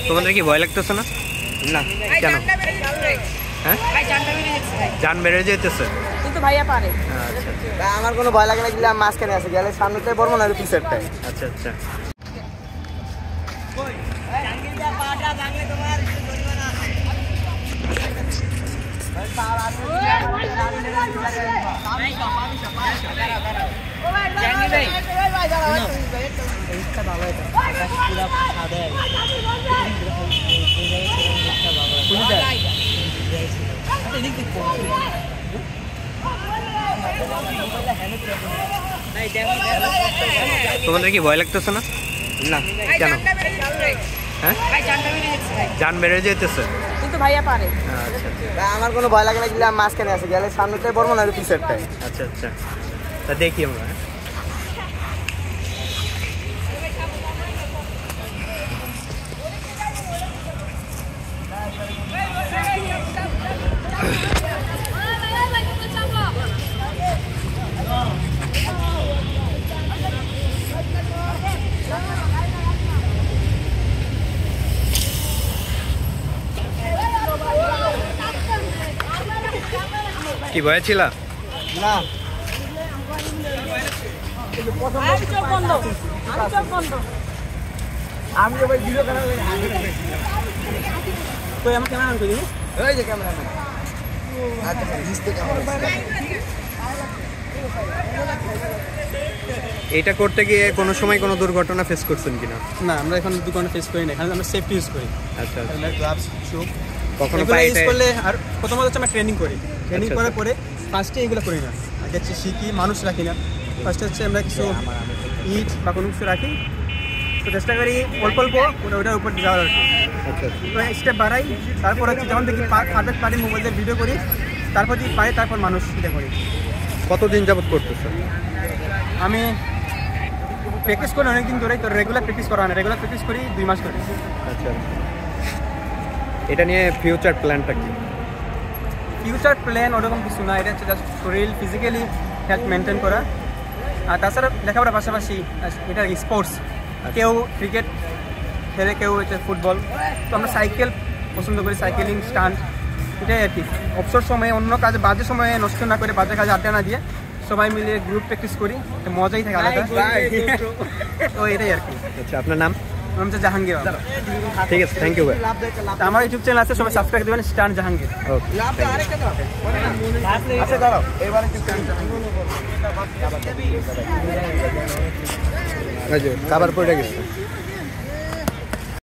তোমাদের কি ভয় লাগতেছে না? না কেন? হ্যাঁ জান বেড়ে যেতেছে কিন্তু ভাইয়া পারে। আচ্ছা আচ্ছা আমার কোনো ভয় লাগে না, গেলে মাঝখানে আছে, গেলে সামনেতে পড়বো না পিছেরটায়। আচ্ছা আচ্ছা তোমাদের কি ভয় লাগতেছে না? না কেন? হ্যাঁ জান বেড়ে যেতেছে কিন্তু ভাইয়া পারে। আচ্ছা আচ্ছা আমার কোনো ভয় লাগে না, গেলে মাঝখানে আছে, গেলে সামনেতে পড়বো না পিছেরটায়। আচ্ছা আচ্ছা তা দেখি আমরা। কি ভয় ছিল? না আমি তো ভাই ভিডিও করার লাগে তো আমি ক্যামেরা অন করি। ওই যে ক্যামেরাম্যান। আচ্ছা নিচে ক্যামেরা। এটা করতে গিয়ে কোনো সময় কোনো দুর্ঘটনা ফেস করছেন কিনা? না, আমরা এখন দুর্ঘটনা ফেস করি না, এখানে আমরা সেফটি ইউজ করি। আচ্ছা আচ্ছা গ্লাভস, শু কখনো এগুলো পায়ে ইউজ করলে। আর প্রথমত হচ্ছে আমরা ট্রেনিং করি, ট্রেনিং আচ্ছা, করার আচ্ছা। পরে ফার্স্টে এগুলো করি না, আগে হচ্ছে শিখি, মানুষ রাখি না। ফার্স্টে হচ্ছে আমরা কিছু ইট বা কোনো কিছু রাখি, তো চেষ্টা করি অল্প অল্প ওটার উপর যাওয়ার আর কি। আচ্ছা তো স্টেপ বাড়াই, তারপর হচ্ছে যখন দেখি পারফেক্ট পারি মোবাইল দিয়ে ভিডিও করি, তারপর যদি পারি তারপর মানুষ এটা করি। কতদিন যাবত করতেছেন? আমি প্র্যাকটিস করি অনেকদিন ধরে, তো রেগুলার প্র্যাকটিস করা হয় না, রেগুলার প্র্যাকটিস করি 2 মাস করে। আচ্ছা এটা নিয়ে ফিউচার প্ল্যানটা কি? ফিউচার প্ল্যান ওরকম কিছু না, এটা হচ্ছে জাস্ট শরীর ফিজিক্যালি হেলথ মেনটেন করা। আর তাছাড়া লেখাপড়ার পাশাপাশি এটা স্পোর্টস, কেউ ক্রিকেট খেলে, কেউ হচ্ছে ফুটবল, তো আমরা সাইকেল পছন্দ করি, সাইকেলিং, স্টান্ট, এটাই আর কি। অবসর সময়ে অন্য কাজে বাজে সময়ে নষ্ট না করে, বাজে কাজে আড্ডা না দিয়ে সবাই মিলে গ্রুপ প্র্যাকটিস করি, মজাই থাকে আলাদা। তো এটাই আর কি। আচ্ছা আপনার নাম? নাম হচ্ছে জাহাঙ্গীর। ঠিক আছে, থ্যাংক ইউ ভাই। আমার ইউটিউব চ্যানেল আছে, সবাই সাবস্ক্রাইব দেবেন, স্টান জাহাঙ্গীর। ওকে আচ্ছা দাঁড়াও, এবারে কাবার পড়ে গেছে।